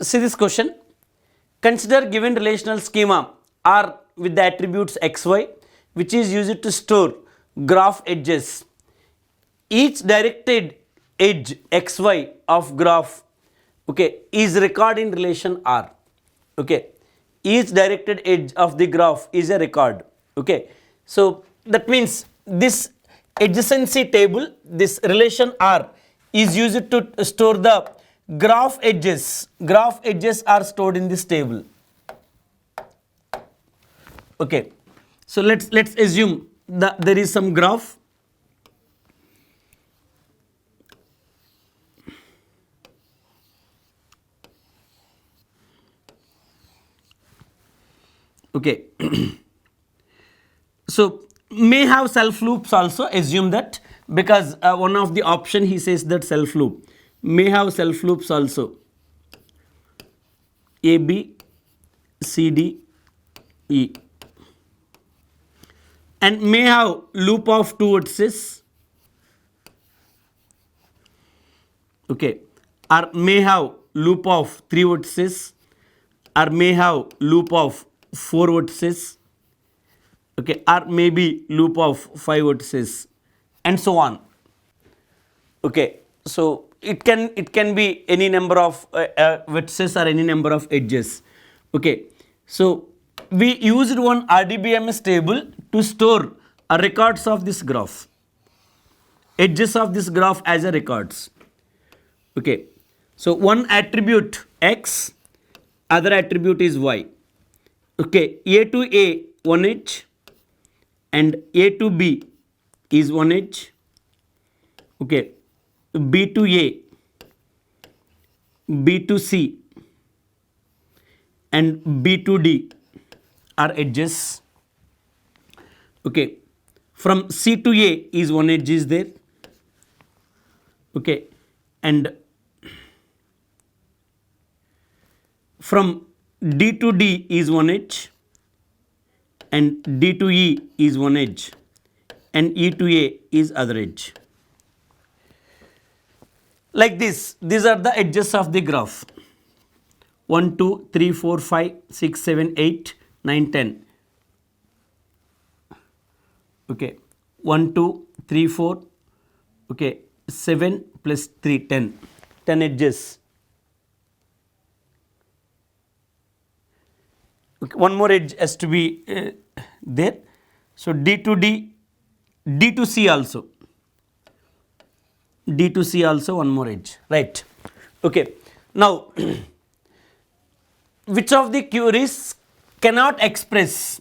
See this question. Consider given relational schema R with the attributes xy, which is used to store graph edges. Each directed edge xy of graph, okay, is record in relation R. Okay, each directed edge of the graph is a record. Okay, so that means this adjacency table, this relation R, is used to store the graph edges. Graph edges are stored in this table. Okay, so let's assume that there is some graph. Okay, so may have self loops also, assume that, because one of the option he says that self loop may have self loops also, A, B, C, D, E, and may have loop of two vertices, okay, or may have loop of three vertices, or may have loop of four vertices, okay, or maybe loop of five vertices, and so on. Okay, so it can be any number of vertices or any number of edges. Okay, so we used one RDBMS table to store records of this graph, edges of this graph as a records. Okay, so one attribute x, other attribute is y. Okay, A to A 1 edge and A to B is 1 edge. Okay, B to A, B to C and B to D are edges. Okay, from C to A is 1 edge is there. Okay, and from D to D is 1 edge and D to E is 1 edge and E to A is other edge. Like this, these are the edges of the graph. 1, 2, 3, 4, 5, 6, 7, 8, 9, 10. Okay, 1, 2, 3, 4, okay, 7 plus 3, 10. 10 edges. Okay, one more edge has to be there. So D to D, D to C also. D to C also one more edge, right? Okay, now which of the queries cannot express,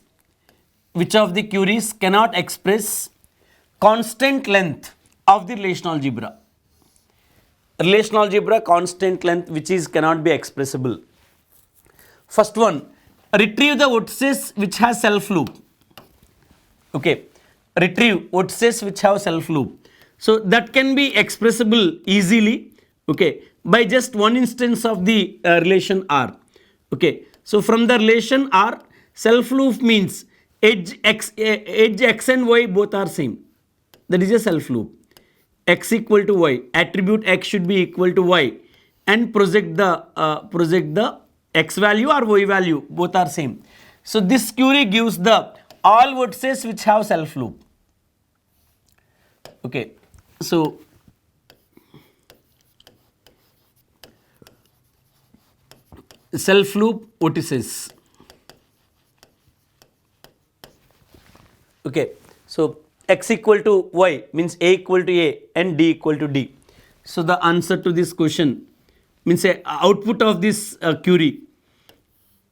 constant length of the relational algebra? Relational algebra constant length which is cannot be expressible. First one, retrieve the vertices which has self loop. Okay, retrieve vertices which have self loop. So that can be expressible easily, okay, by just one instance of the relation R. Okay, so from the relation R, self loop means edge x and y both are same. That is a self loop. X equal to y, attribute x should be equal to y, and project the x value or y value, both are same. So this query gives the all vertices which have self loop. Okay, so self loop vertices. Okay, so x equal to y means a equal to a and d equal to d. So the answer to this question means a output of this query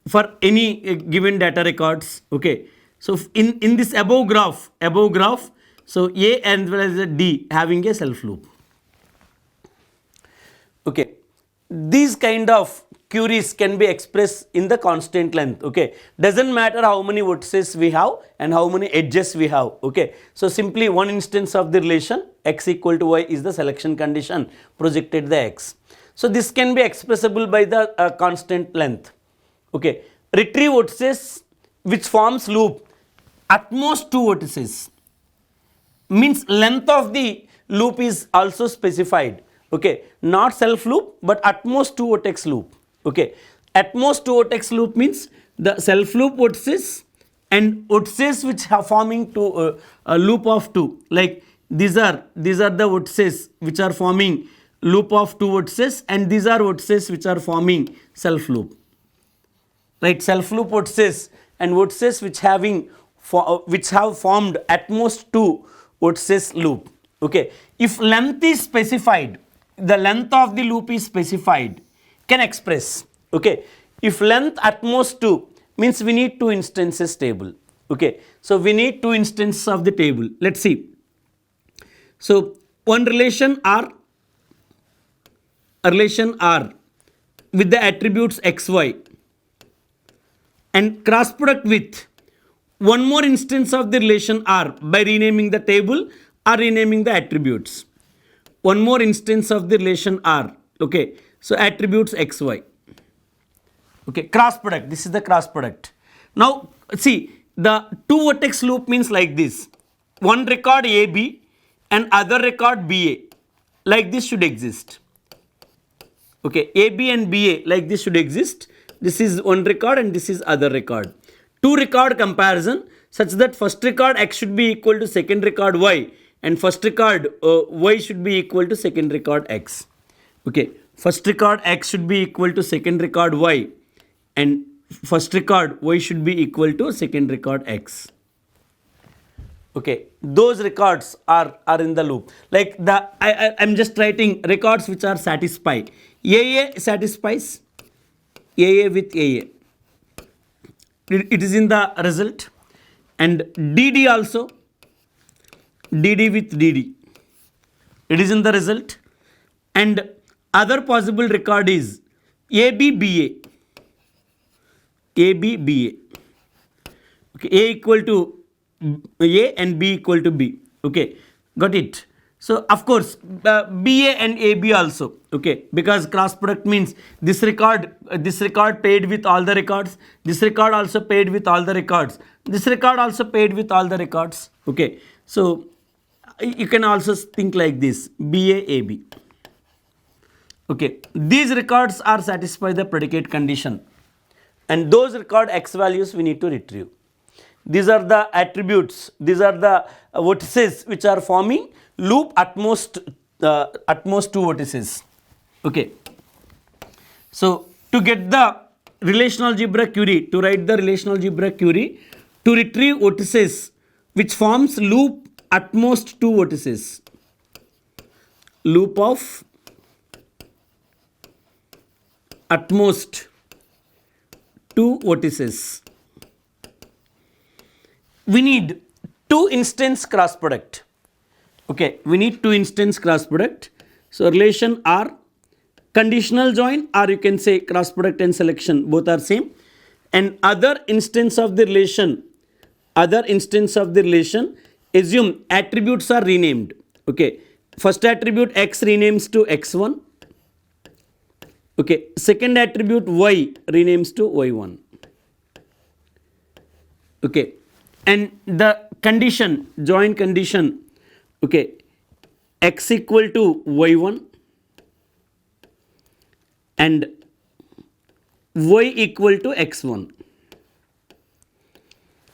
for any given data records. Okay, so in this above graph, so a as well as d having a self loop. Okay, these kind of queries can be expressed in the constant length. Okay, doesn't matter how many vertices we have and how many edges we have. Okay, so simply one instance of the relation x equal to y is the selection condition, projected the x. So this can be expressible by the constant length. Okay, retrieve vertices which forms loop at most two vertices, means length of the loop is also specified. Okay, not self loop but at most two vertex loop. Okay, at most two vertex loop means the self loop vertices and vertices which are forming a loop of two, like these are the vertices which are forming loop of two vertices, and these are vertices which are forming self loop, right? Self loop vertices and vertices which have formed at most two vertices loop. Okay, if length is specified, the length of the loop is specified, can express. Okay, if length at most 2 means we need two instances table. Okay, so we need two instances of the table. Let's see. So one relation R, a relation R with the attributes xy, and cross product with one more instance of the relation R by renaming the table or renaming the attributes. One more instance of the relation R. Okay, so attributes xy. Okay, cross product. This is the cross product. Now see, the two vertex loop means like this. One record AB and other record BA. Like this should exist. Okay, AB and BA like this should exist. This is one record and this is other record. Two record comparison such that first record X should be equal to second record Y, and first record Y should be equal to second record X. Okay, first record X should be equal to second record Y, and first record Y should be equal to second record X. Okay, those records are in the loop. Like I'm just writing records which are satisfied. AA satisfies AA with AA. It is in the result, and DD also, DD with DD. It is in the result, and other possible record is ABBA. ABBA. Okay, A equal to A and B equal to B. Okay, got it. So of course BA and AB also. Okay, because cross product means this record paired with all the records, this record also paired with all the records, this record also paired with all the records. Okay, so you can also think like this, BA AB. Okay, these records are satisfy the predicate condition, and those record X values we need to retrieve. These are the attributes, these are the vertices which are forming loop at most two vertices. Okay, so to get the relational algebra query, to write the relational algebra query to retrieve vertices which forms loop at most two vertices, loop of at most two vertices, we need two instance cross product. Okay, we need two instance cross product. So relation R, conditional join, or you can say cross product and selection, both are same. And other instance of the relation, assume attributes are renamed. Okay, first attribute X renames to X1. Okay, second attribute Y renames to Y1. Okay, and the condition, join condition, okay, X equal to Y1 and Y equal to X1.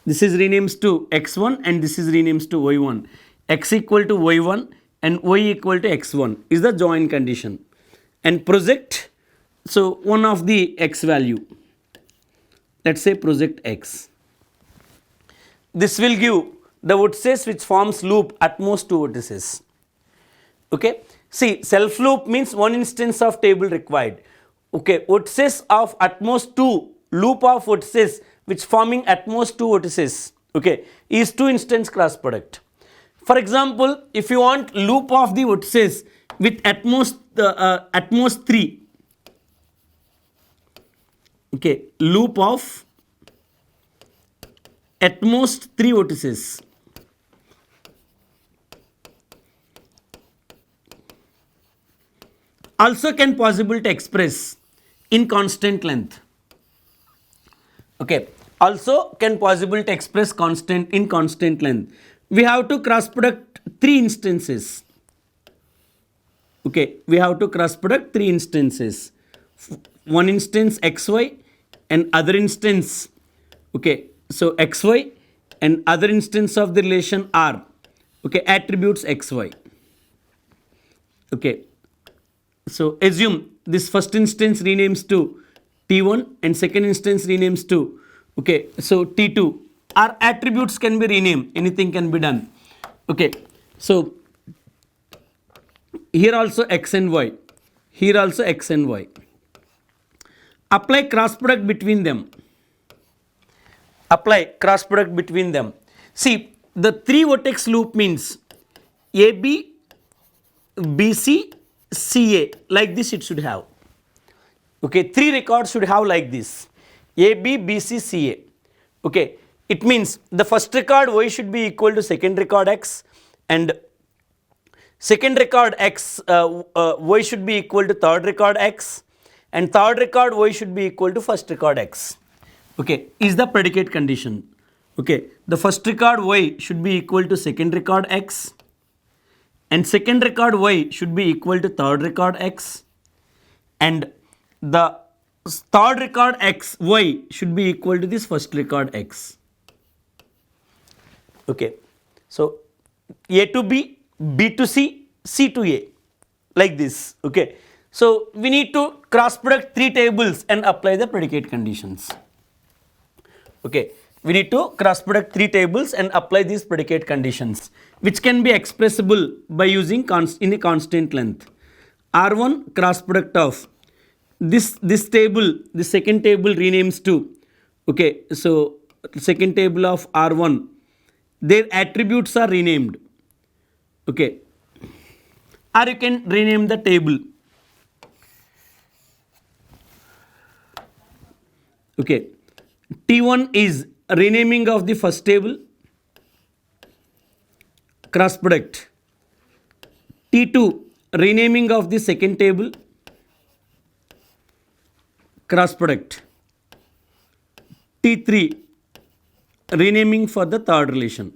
This is renames to X1 and this is renames to Y1. X equal to Y1 and Y equal to X1 is the join condition. And project, so one of the X value, let's say project X. This will give the vertices which forms loop at most two vertices. Okay, see, self loop means one instance of table required. Okay, vertices of at most two, loop of vertices which forming at most two vertices, okay, is two instance cross product. For example, if you want loop of the vertices with at most three, okay, loop of at most three vertices, also can possible to express in constant length. Okay, also can possible to express in constant length. We have to cross product three instances. Okay, we have to cross product three instances. one instance xy and other instance, okay, so xy and other instance of the relation R, okay, attributes xy. Okay, so assume this first instance renames to T1 and second instance renames to, okay, so T2. Our attributes can be renamed, anything can be done. Okay, so here also x and y, here also x and y. Apply cross product between them. Apply cross product between them. See, the 3 vertex loop means AB, BC, CA, like this it should have. Okay, 3 records should have like this, AB, BC, CA. Okay, it means the first record y should be equal to second record x, and second record x y should be equal to third record x, and third record y should be equal to first record x. Okay, is the predicate condition. Okay, the first record y should be equal to second record x, and second record y should be equal to third record x, and the third record x y should be equal to this first record x. Okay, so A to B, B to C, C to A, like this. Okay, so we need to cross product 3 tables and apply the predicate conditions. Okay, we need to cross product 3 tables and apply these predicate conditions, which can be expressible by using in a constant length. R1 cross product of this table, the second table renames to, okay, so second table of R1, their attributes are renamed. Okay, or you can rename the table. Okay, T1 is renaming of the first table, cross product. T2 renaming of the second table, cross product. T3 renaming for the third relation,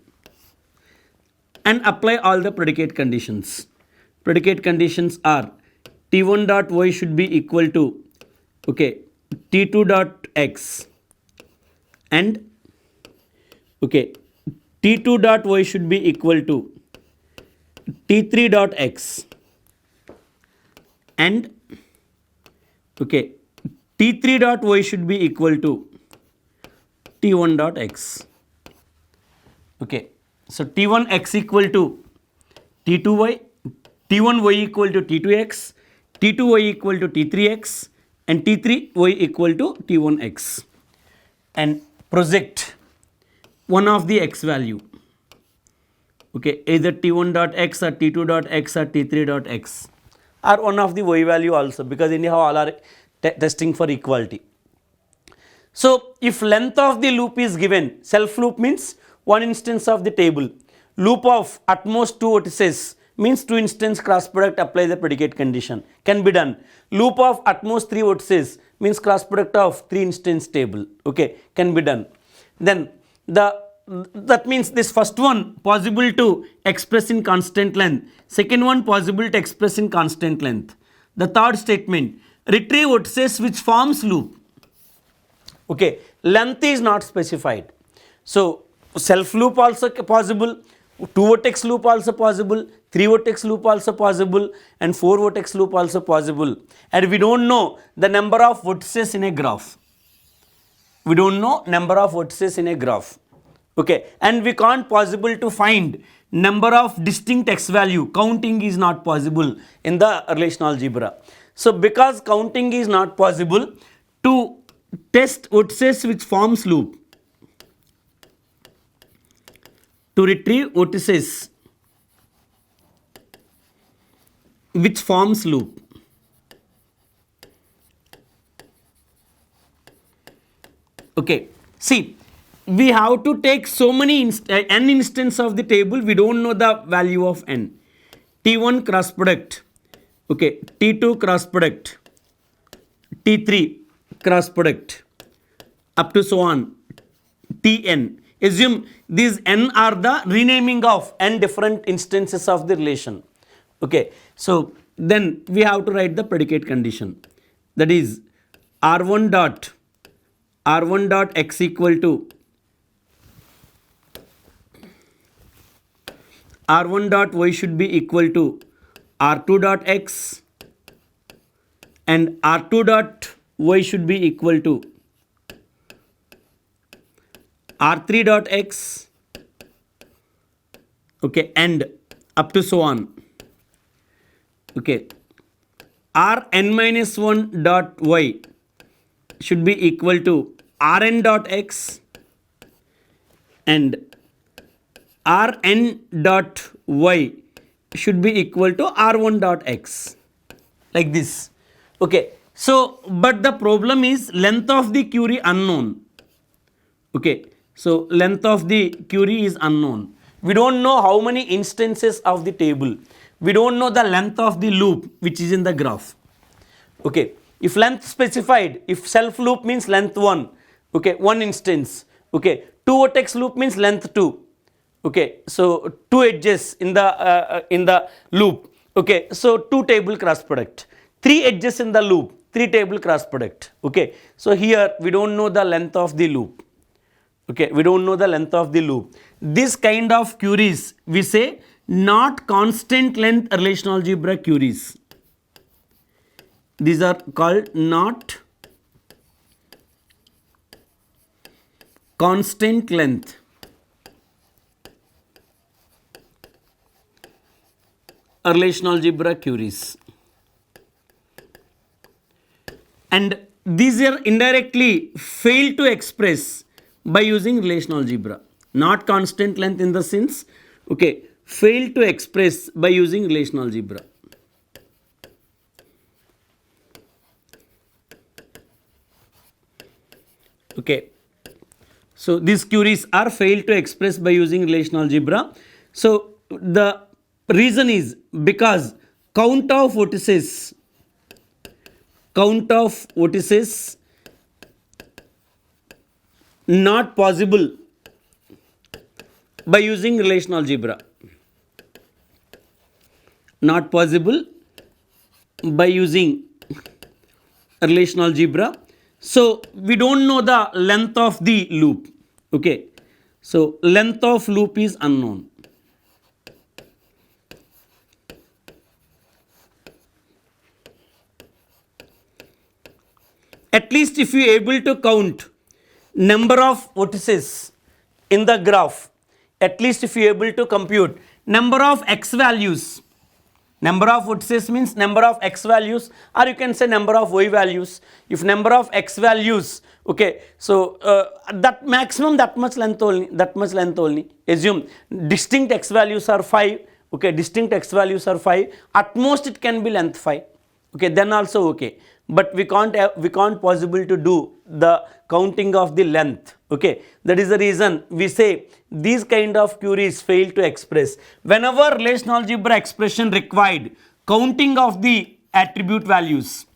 and apply all the predicate conditions. Predicate conditions are T1 dot y should be equal to, okay, T2 dot x, and okay, T2 dot y should be equal to T3 dot x, and okay, T3 dot y should be equal to T1 dot x. Okay, so T1 x equal to T2 y, T1 y equal to T2 x, T2 y equal to T3 x, and T3 y equal to T1 x, and project one of the x value. Okay, either T1 dot x or T2 dot x or T3 dot x, or one of the y value also, because anyhow all are testing for equality. So if length of the loop is given, self loop means one instance of the table, loop of at most 2 vertices means 2 instance cross product, apply the predicate condition, can be done. Loop of at most 3 vertices means cross product of 3 instance table, okay, can be done. Then that means this first one possible to express in constant length, second one possible to express in constant length. The third statement, retrieve vertices which forms loop. Okay, length is not specified. So self loop also possible, 2 vertex loop also possible, 3 vertex loop also possible, and 4 vertex loop also possible. And we don't know the number of vertices in a graph. We don't know number of vertices in a graph. Okay, and we can't possible to find number of distinct x value. Counting is not possible in the relational algebra. So because counting is not possible, to test vertices which forms loop, to retrieve vertices which forms loop, okay, see, we have to take so many n instance of the table, we don't know the value of n. T1 cross product, okay, T2 cross product, T3 cross product, up to so on, Tn. Assume these n are the renaming of n different instances of the relation. Okay, so then we have to write the predicate condition, that is r1 dot x equal to r1 dot y should be equal to r2 dot x, and r2 dot y should be equal to r3 dot x, okay, and up to so on. Okay, rn minus 1 dot y should be equal to rn dot x, and rn dot y should be equal to r1 dot x, like this. Okay, so but the problem is length of the query unknown. Okay, so length of the query is unknown. We don't know how many instances of the table. We don't know the length of the loop which is in the graph. Okay, if length specified, if self loop means length 1, okay, 1 instance. Okay, 2 vertex loop means length 2. Okay, so 2 edges in the loop. Okay, so 2 table cross product. 3 edges in the loop, 3 table cross product. Okay, so here we don't know the length of the loop. Okay, we don't know the length of the loop. This kind of queries we say not constant length relational algebra queries. These are called not constant length relational algebra queries, and these are indirectly failed to express by using relational algebra. Not constant length in the sense, okay, failed to express by using relational algebra. Okay, so these queries are failed to express by using relational algebra. So the reason is because count of vertices not possible by using relational algebra. Not possible by using relational algebra. So we don't know the length of the loop. Okay, so length of loop is unknown. At least if you are able to count number of vertices in the graph, at least if you are able to compute number of x values, number of vertices means number of x values, or you can say number of y values. If number of x values, okay, so that maximum that much length only, assume distinct x values are 5, okay, distinct x values are 5, at most it can be length 5, okay, then also okay, but we can't possible to do the counting of the length. Okay, that is the reason we say these kind of queries fail to express. Whenever relational algebra expression required counting of the attribute values,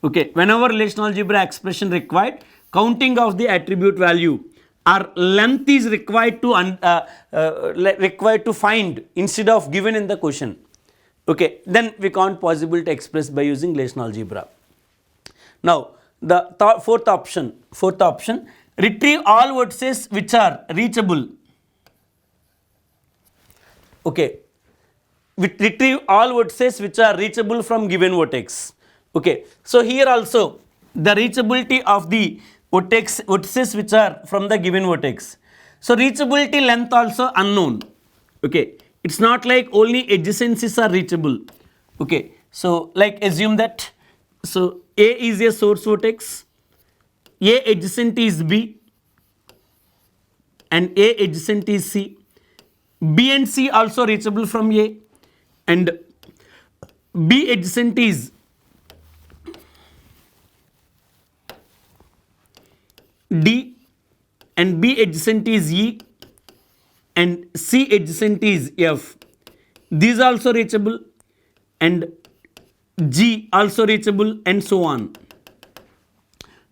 okay, whenever relational algebra expression required counting of the attribute value, our length is required to find instead of given in the question, okay, then we can't possible to express by using relational algebra. Now the fourth option, retrieve all vertices which are reachable. Okay, retrieve all vertices which are reachable from given vertex. Okay, so here also the reachability of the vertices which are from the given vertex. So reachability length also unknown. Okay, it's not like only adjacencies are reachable. Okay, so like assume that, so A is a source vertex, A adjacent is B, and A adjacent is C. B and C also reachable from A, and B adjacent is D, and B adjacent is E, and C adjacent is F. These also reachable, and G also reachable, and so on.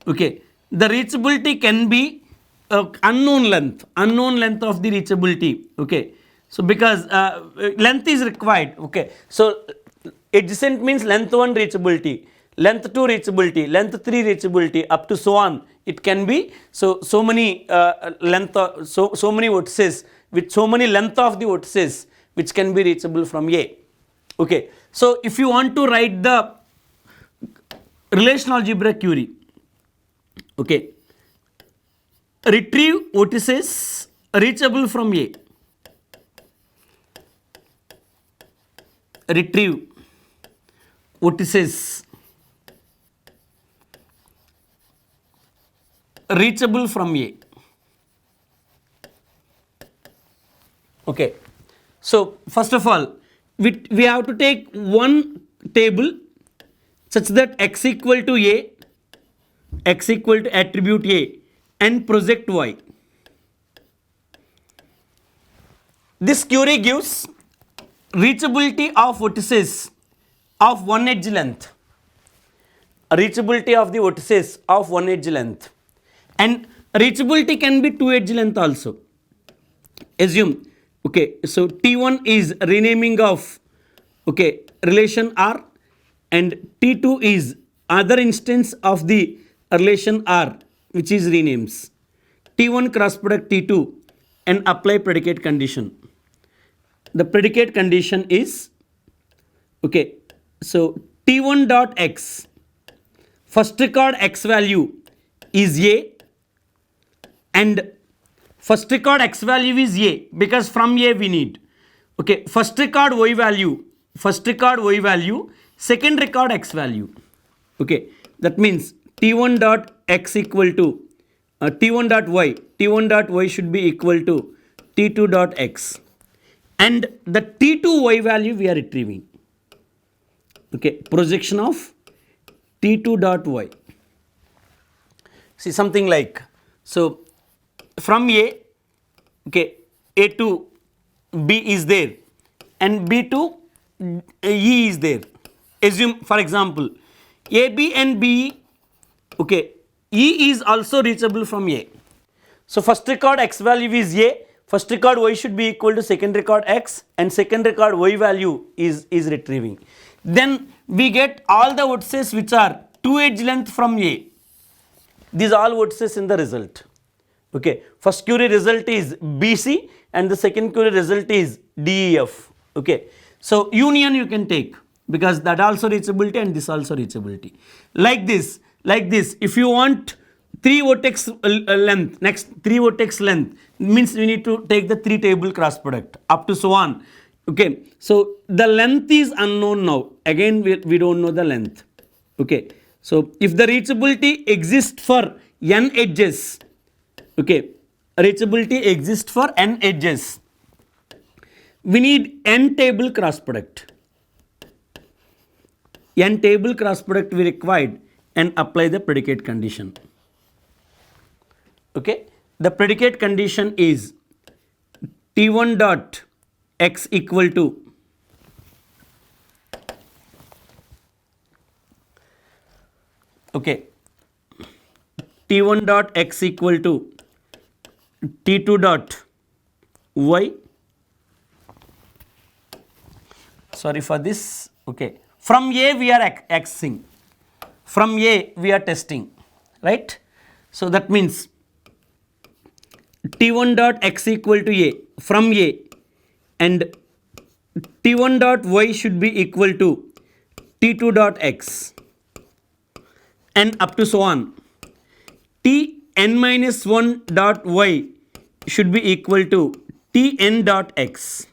Okay, the reachability can be unknown length of the reachability. Okay, so because length is required. Okay, so adjacent means length 1 reachability, length 2 reachability, length 3 reachability, up to so on. It can be so many length so many vertices with so many length of the vertices which can be reachable from A. Okay, so if you want to write the relational algebra query, okay, retrieve vertices reachable from A. Retrieve vertices reachable from A. Okay, so first of all, we have to take one table such that x equal to A, x equal to attribute A, and project Y. This query gives reachability of vertices of one edge length, reachability of the vertices of one edge length, and reachability can be two edge length also. Assume, okay, so T1 is renaming of, okay, relation R, and T2 is other instance of the relation R which is renames. T1 cross product T2 and apply predicate condition. The predicate condition is, okay, so T1 dot x, first record x value is A, and first record x value is A because from A we need, okay, first record y value, second record x value. Okay, that means T1 dot x equal to T1 dot y should be equal to T2 dot x, and the T2 y value we are retrieving. Okay, projection of T2 dot y. See, something like, so from A, okay, A to B is there and B to E is there. Assume, for example, AB and BE, okay, E is also reachable from A. So first record x value is A, first record y should be equal to second record x, and second record y value is retrieving. Then we get all the vertices which are two edge length from A. These all vertices in the result. Okay, first query result is BC and the second query result is DEF. Okay, so union you can take because that also reachability and this also reachability. Like this, if you want 3 vertex length, next 3 vertex length means we need to take the 3 table cross product up to so on. Okay, so the length is unknown now. Again, we don't know the length. Okay, so if the reachability exists for n edges, okay, reachability exists for n edges, we need n table cross product. N table cross product we required and apply the predicate condition. Okay, the predicate condition is T1 dot x equal to T1 dot x equal to T2 dot y. Sorry for this. Okay, from A we are xing, from A we are testing, right? So that means T1 dot x equal to A from A, and T1 dot y should be equal to T2 dot x, and up to so on. Tn minus 1 dot y should be equal to Tn dot x.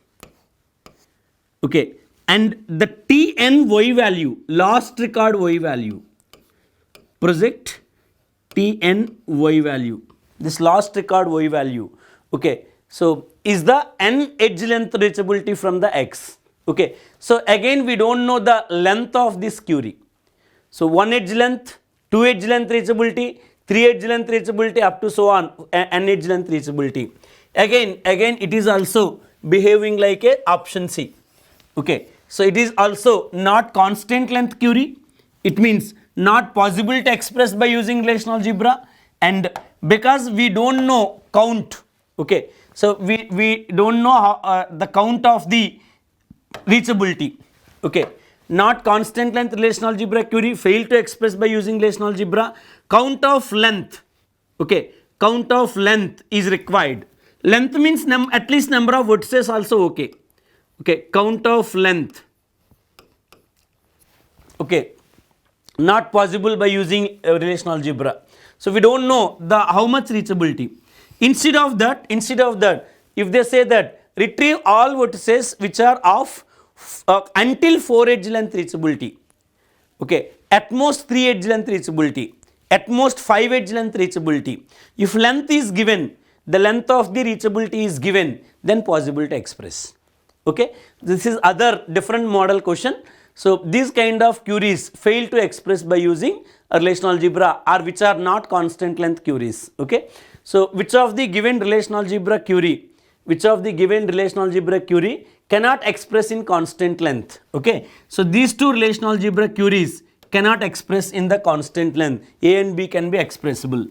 Okay, and the Tn y value, last record y value, project Tn y value, this last record y value. Okay, so is the n edge length reachability from the x. Okay, so again we don't know the length of this query. So 1 edge length, 2 edge length reachability, 3 edge length reachability, up to so on, n edge length reachability. Again it is also behaving like a option C. Okay, so it is also not constant length query. It means not possible to express by using relational algebra, and because we don't know count. Okay, so we don't know how, the count of the reachability. Okay, not constant length relational algebra query, fail to express by using relational algebra. Count of length, okay, count of length is required. Length means at least number of vertices also, okay, okay, count of length, okay, not possible by using relational algebra. So we don't know the how much reachability. Instead of that, if they say that retrieve all vertices which are of until 4 edge length reachability, okay, at most 3 edge length reachability, at most 5 edge length reachability. If length is given, the length of the reachability is given, then possible to express. Okay, this is other different model question. So these kind of queries fail to express by using a relational algebra, or which are not constant length queries. Okay, so which of the given relational algebra query, cannot express in constant length. Okay, so these two relational algebra queries cannot express in the constant length. A and B can be expressible.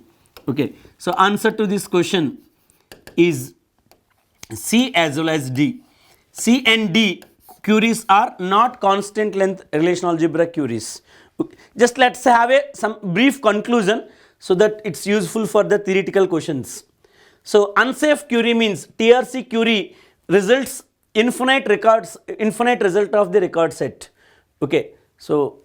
Okay, so answer to this question is C as well as D. C and D queries are not constant length relational algebra queries. Okay. Just let's have some brief conclusion so that it's useful for the theoretical questions. So unsafe query means TRC query results infinite result of the record set. Okay, so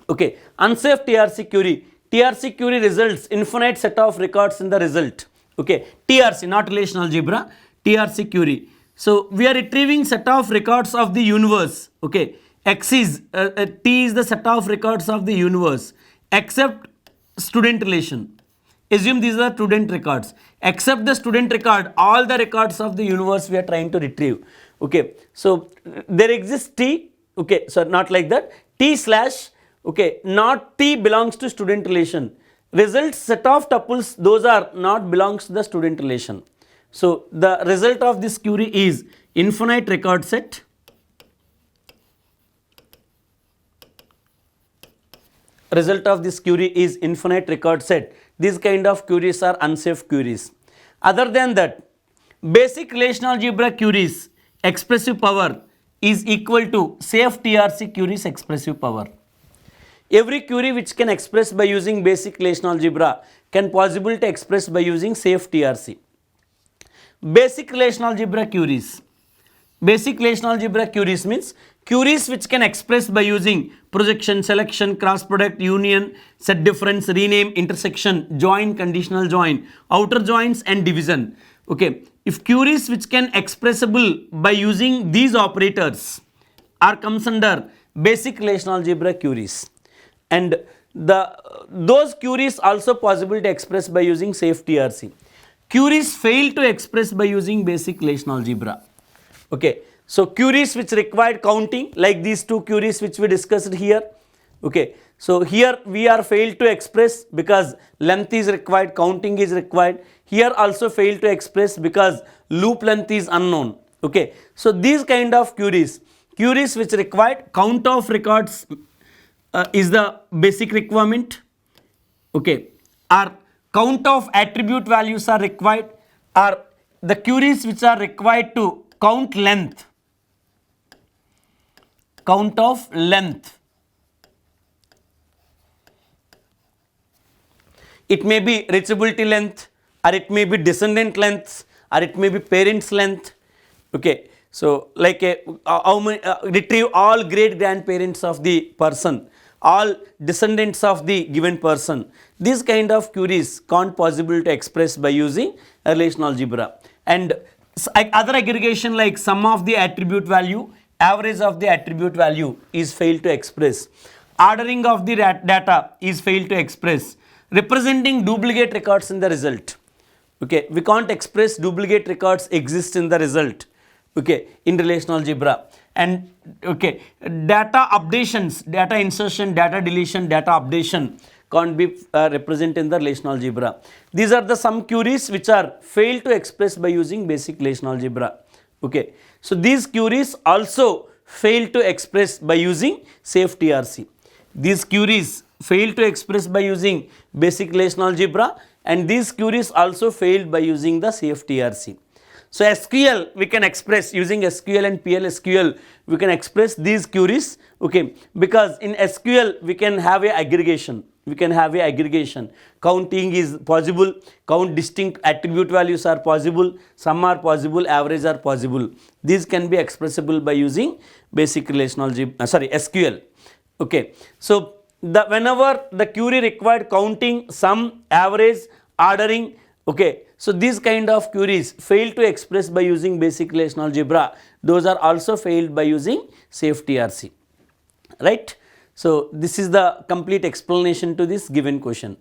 okay, unsafe TRC query results infinite set of records in the result. Okay, TRC, not relational algebra, TRC query. So we are retrieving set of records of the universe. Okay, X is T is the set of records of the universe except student relation. Assume these are student records. Except the student record, all the records of the universe we are trying to retrieve. Okay, so there exists T. Okay, so not like that. T slash, okay, not T belongs to student relation. Result set of tuples, those are not belongs to the student relation. So the result of this query is infinite record set. Result of this query is infinite record set. These kind of queries are unsafe queries. Other than that, basic relational algebra queries expressive power is equal to safe TRC queries expressive power. Every query which can express by using basic relational algebra can possible to express by using safe TRC. Basic relational algebra queries. Basic relational algebra queries means queries which can express by using projection, selection, cross product, union, set difference, rename, intersection, join, conditional join, outer joins and division. Okay, if queries which can expressible by using these operators are comes under basic relational algebra queries, and those queries also possible to express by using safe TRC. Queries fail to express by using basic relational algebra. Okay, so queries which required counting, like these two queries which we discussed here. Okay, so here we are failed to express because length is required, counting is required. Here also failed to express because loop length is unknown. Okay, so these kind of queries which required count of records is the basic requirement. Okay, or count of attribute values are required, or the queries which are required to count length, count of length. It may be reachability length, or it may be descendant length, or it may be parents length. Okay, so like retrieve all great grandparents of the person, all descendants of the given person. These kind of queries can't possible to express by using a relational algebra. And other aggregation like sum of the attribute value, average of the attribute value is failed to express. Ordering of the data is failed to express. Representing duplicate records in the result. Okay, we can't express duplicate records exist in the result. Okay, in relational algebra. And okay, data updations, data insertion, data deletion, data updation can't be represented in the relational algebra. These are the some queries which are failed to express by using basic relational algebra. Okay, so these queries also fail to express by using safe TRC. These queries fail to express by using basic relational algebra, and these queries also failed by using the safe TRC. So SQL we can express using SQL and PLSQL, we can express these queries, okay, because in SQL we can have a aggregation. Counting is possible, count distinct attribute values are possible, sum are possible, average are possible. These can be expressible by using basic relational algebra, SQL. Okay. So whenever the query required counting, sum, average, ordering, okay, so these kind of queries fail to express by using basic relational algebra, those are also failed by using safe TRC, right. So this is the complete explanation to this given question.